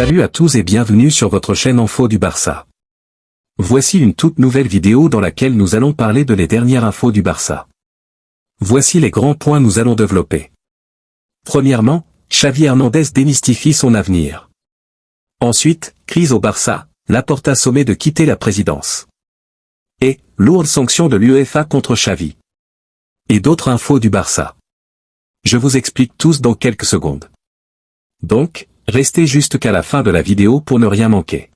Salut à tous et bienvenue sur votre chaîne Info du Barça. Voici une toute nouvelle vidéo dans laquelle nous allons parler de les dernières infos du Barça. Voici les grands points nous allons développer. Premièrement, Xavi Hernandez démystifie son avenir. Ensuite, crise au Barça, Laporta sommet de quitter la présidence. Et, lourde sanction de l'UEFA contre Xavi. Et d'autres infos du Barça. Je vous explique tous dans quelques secondes. Donc, restez jusqu'à la fin de la vidéo pour ne rien manquer.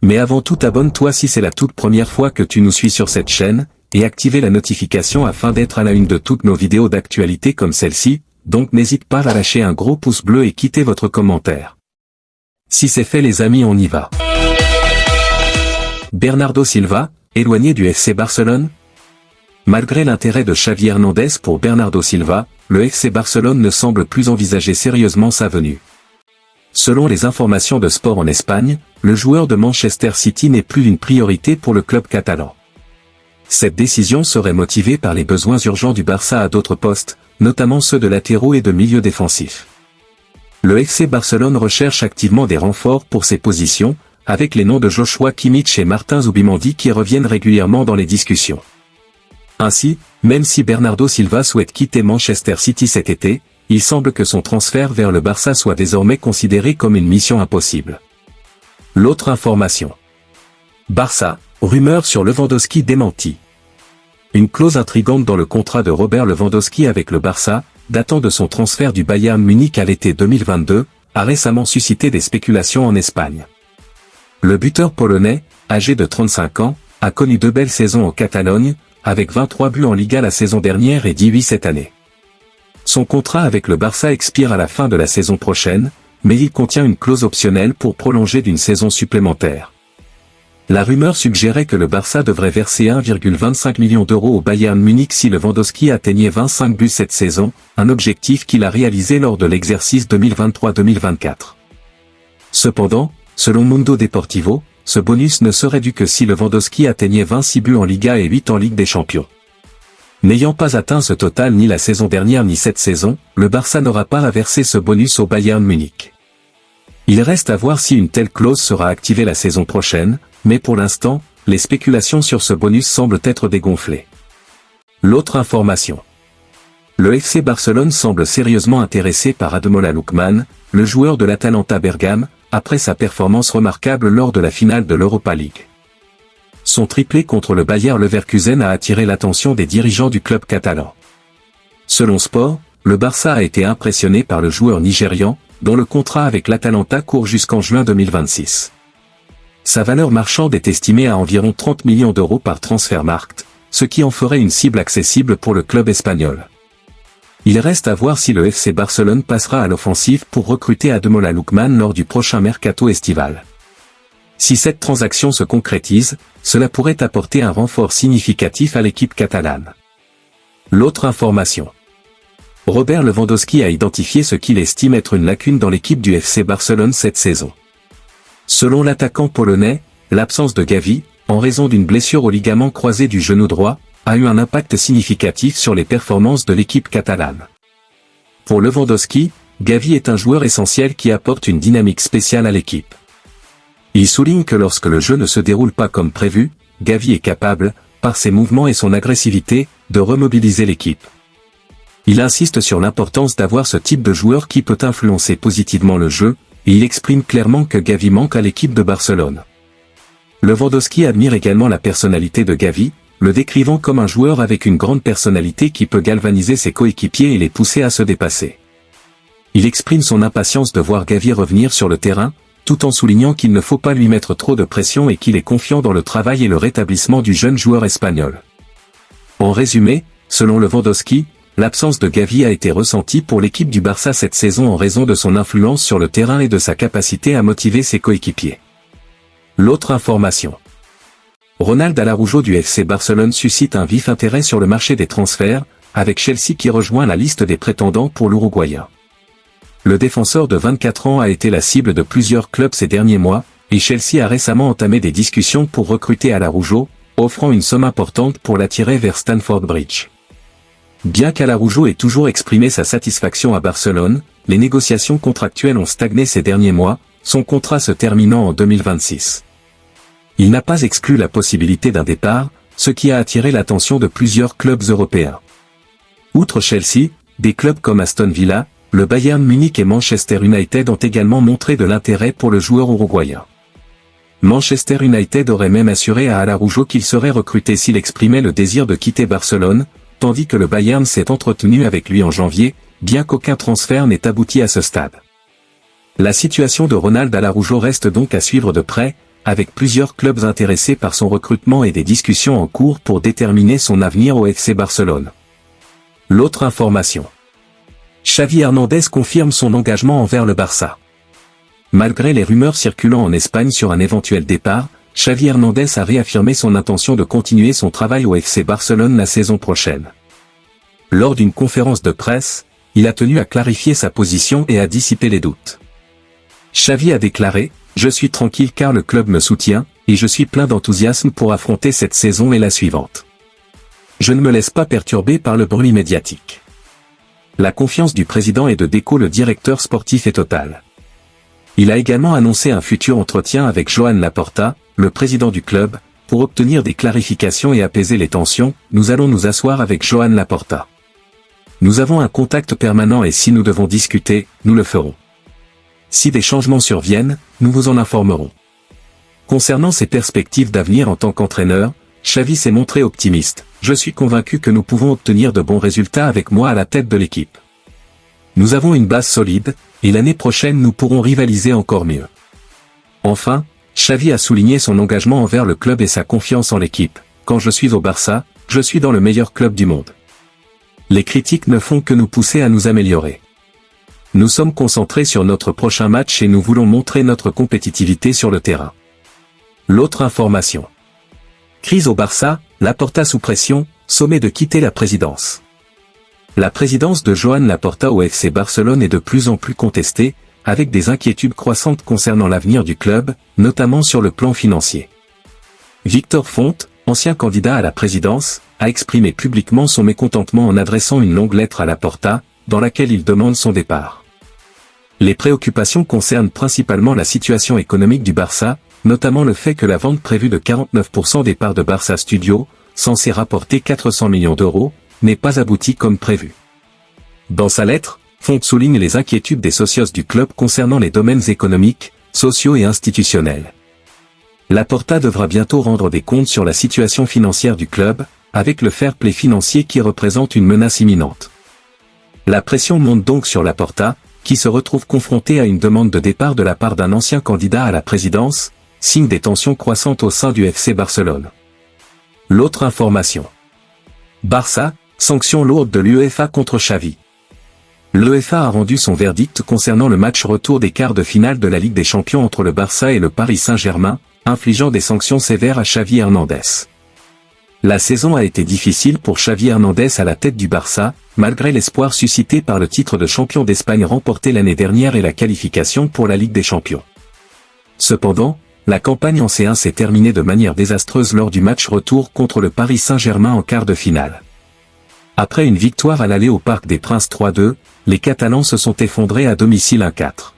Mais avant tout abonne-toi si c'est la toute première fois que tu nous suis sur cette chaîne, et activez la notification afin d'être à la une de toutes nos vidéos d'actualité comme celle-ci, donc n'hésite pas à lâcher un gros pouce bleu et quitter votre commentaire. Si c'est fait les amis, on y va. Bernardo Silva, éloigné du FC Barcelone? Malgré l'intérêt de Xavi Hernandez pour Bernardo Silva, le FC Barcelone ne semble plus envisager sérieusement sa venue. Selon les informations de Sport en Espagne, le joueur de Manchester City n'est plus une priorité pour le club catalan. Cette décision serait motivée par les besoins urgents du Barça à d'autres postes, notamment ceux de latéraux et de milieux défensifs. Le FC Barcelone recherche activement des renforts pour ses positions, avec les noms de Joshua Kimmich et Martin Zubimendi qui reviennent régulièrement dans les discussions. Ainsi, même si Bernardo Silva souhaite quitter Manchester City cet été, il semble que son transfert vers le Barça soit désormais considéré comme une mission impossible. L'autre information. Barça, rumeur sur Lewandowski démentie. Une clause intrigante dans le contrat de Robert Lewandowski avec le Barça, datant de son transfert du Bayern Munich à l'été 2022, a récemment suscité des spéculations en Espagne. Le buteur polonais, âgé de 35 ans, a connu 2 belles saisons en Catalogne, avec 23 buts en Liga la saison dernière et 18 cette année. Son contrat avec le Barça expire à la fin de la saison prochaine, mais il contient une clause optionnelle pour prolonger d'une saison supplémentaire. La rumeur suggérait que le Barça devrait verser 1,25 million d'euros au Bayern Munich si Lewandowski atteignait 25 buts cette saison, un objectif qu'il a réalisé lors de l'exercice 2023-2024. Cependant, selon Mundo Deportivo, ce bonus ne serait dû que si Lewandowski atteignait 26 buts en Liga et 8 en Ligue des Champions. N'ayant pas atteint ce total ni la saison dernière ni cette saison, le Barça n'aura pas à verser ce bonus au Bayern Munich. Il reste à voir si une telle clause sera activée la saison prochaine, mais pour l'instant, les spéculations sur ce bonus semblent être dégonflées. L'autre information. Le FC Barcelone semble sérieusement intéressé par Ademola Lookman, le joueur de l'Atalanta Bergame, après sa performance remarquable lors de la finale de l'Europa League. Son triplé contre le Bayer Leverkusen a attiré l'attention des dirigeants du club catalan. Selon Sport, le Barça a été impressionné par le joueur nigérian, dont le contrat avec l'Atalanta court jusqu'en juin 2026. Sa valeur marchande est estimée à environ 30 millions d'euros par Transfermarkt, ce qui en ferait une cible accessible pour le club espagnol. Il reste à voir si le FC Barcelone passera à l'offensive pour recruter Ademola Lookman lors du prochain mercato estival. Si cette transaction se concrétise, cela pourrait apporter un renfort significatif à l'équipe catalane. L'autre information. Robert Lewandowski a identifié ce qu'il estime être une lacune dans l'équipe du FC Barcelone cette saison. Selon l'attaquant polonais, l'absence de Gavi, en raison d'une blessure au ligament croisé du genou droit, a eu un impact significatif sur les performances de l'équipe catalane. Pour Lewandowski, Gavi est un joueur essentiel qui apporte une dynamique spéciale à l'équipe. Il souligne que lorsque le jeu ne se déroule pas comme prévu, Gavi est capable, par ses mouvements et son agressivité, de remobiliser l'équipe. Il insiste sur l'importance d'avoir ce type de joueur qui peut influencer positivement le jeu, et il exprime clairement que Gavi manque à l'équipe de Barcelone. Lewandowski admire également la personnalité de Gavi, le décrivant comme un joueur avec une grande personnalité qui peut galvaniser ses coéquipiers et les pousser à se dépasser. Il exprime son impatience de voir Gavi revenir sur le terrain, tout en soulignant qu'il ne faut pas lui mettre trop de pression et qu'il est confiant dans le travail et le rétablissement du jeune joueur espagnol. En résumé, selon Lewandowski, l'absence de Gavi a été ressentie pour l'équipe du Barça cette saison en raison de son influence sur le terrain et de sa capacité à motiver ses coéquipiers. L'autre information. Ronald Araujo du FC Barcelone suscite un vif intérêt sur le marché des transferts, avec Chelsea qui rejoint la liste des prétendants pour l'Uruguayen. Le défenseur de 24 ans a été la cible de plusieurs clubs ces derniers mois, et Chelsea a récemment entamé des discussions pour recruter Araujo, offrant une somme importante pour l'attirer vers Stamford Bridge. Bien qu'Araujo ait toujours exprimé sa satisfaction à Barcelone, les négociations contractuelles ont stagné ces derniers mois, son contrat se terminant en 2026. Il n'a pas exclu la possibilité d'un départ, ce qui a attiré l'attention de plusieurs clubs européens. Outre Chelsea, des clubs comme Aston Villa, le Bayern Munich et Manchester United ont également montré de l'intérêt pour le joueur uruguayen. Manchester United aurait même assuré à Araujo qu'il serait recruté s'il exprimait le désir de quitter Barcelone, tandis que le Bayern s'est entretenu avec lui en janvier, bien qu'aucun transfert n'ait abouti à ce stade. La situation de Ronald Araujo reste donc à suivre de près, avec plusieurs clubs intéressés par son recrutement et des discussions en cours pour déterminer son avenir au FC Barcelone. L'autre information. Xavi Hernandez confirme son engagement envers le Barça. Malgré les rumeurs circulant en Espagne sur un éventuel départ, Xavi Hernandez a réaffirmé son intention de continuer son travail au FC Barcelone la saison prochaine. Lors d'une conférence de presse, il a tenu à clarifier sa position et à dissiper les doutes. Xavi a déclaré « Je suis tranquille car le club me soutient, et je suis plein d'enthousiasme pour affronter cette saison et la suivante. Je ne me laisse pas perturber par le bruit médiatique. » La confiance du président et de Deco le directeur sportif est totale. Il a également annoncé un futur entretien avec Joan Laporta, le président du club, pour obtenir des clarifications et apaiser les tensions. Nous allons nous asseoir avec Joan Laporta. Nous avons un contact permanent et si nous devons discuter, nous le ferons. Si des changements surviennent, nous vous en informerons. Concernant ses perspectives d'avenir en tant qu'entraîneur, Xavi s'est montré optimiste. Je suis convaincu que nous pouvons obtenir de bons résultats avec moi à la tête de l'équipe. Nous avons une base solide, et l'année prochaine nous pourrons rivaliser encore mieux. Enfin, Xavi a souligné son engagement envers le club et sa confiance en l'équipe. Quand je suis au Barça, je suis dans le meilleur club du monde. Les critiques ne font que nous pousser à nous améliorer. Nous sommes concentrés sur notre prochain match et nous voulons montrer notre compétitivité sur le terrain. L'autre information. Crise au Barça, Laporta sous pression, sommet de quitter la présidence. La présidence de Joan Laporta au FC Barcelone est de plus en plus contestée, avec des inquiétudes croissantes concernant l'avenir du club, notamment sur le plan financier. Victor Font, ancien candidat à la présidence, a exprimé publiquement son mécontentement en adressant une longue lettre à Laporta, dans laquelle il demande son départ. Les préoccupations concernent principalement la situation économique du Barça, notamment le fait que la vente prévue de 49% des parts de Barça Studio, censée rapporter 400 millions d'euros, n'est pas aboutie comme prévu. Dans sa lettre, Font souligne les inquiétudes des socios du club concernant les domaines économiques, sociaux et institutionnels. Laporta devra bientôt rendre des comptes sur la situation financière du club, avec le fair play financier qui représente une menace imminente. La pression monte donc sur Laporta, qui se retrouve confronté à une demande de départ de la part d'un ancien candidat à la présidence, signe des tensions croissantes au sein du FC Barcelone. L'autre information. Barça, sanction lourde de l'UEFA contre Xavi. L'UEFA a rendu son verdict concernant le match retour des quarts de finale de la Ligue des Champions entre le Barça et le Paris Saint-Germain, infligeant des sanctions sévères à Xavi Hernandez. La saison a été difficile pour Xavi Hernandez à la tête du Barça, malgré l'espoir suscité par le titre de champion d'Espagne remporté l'année dernière et la qualification pour la Ligue des Champions. Cependant, la campagne en C1 s'est terminée de manière désastreuse lors du match retour contre le Paris Saint-Germain en quart de finale. Après une victoire à l'aller au Parc des Princes 3-2, les Catalans se sont effondrés à domicile 1-4.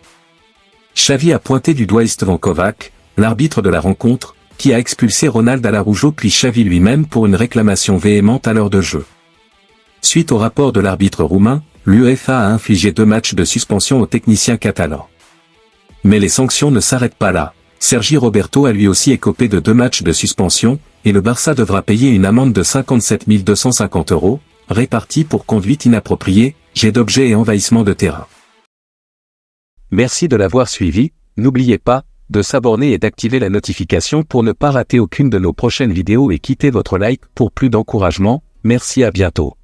Xavi a pointé du doigt Istvan Kovac, l'arbitre de la rencontre, qui a expulsé Ronald Araujo puis Xavi lui-même pour une réclamation véhémente à l'heure de jeu. Suite au rapport de l'arbitre roumain, l'UEFA a infligé 2 matchs de suspension aux techniciens catalans. Mais les sanctions ne s'arrêtent pas là. Sergi Roberto a lui aussi écopé de 2 matchs de suspension, et le Barça devra payer une amende de 57 250 €, répartie pour conduite inappropriée, jet d'objet et envahissement de terrain. Merci de l'avoir suivi, n'oubliez pas de s'abonner et d'activer la notification pour ne pas rater aucune de nos prochaines vidéos et quittez votre like pour plus d'encouragement. Merci, à bientôt.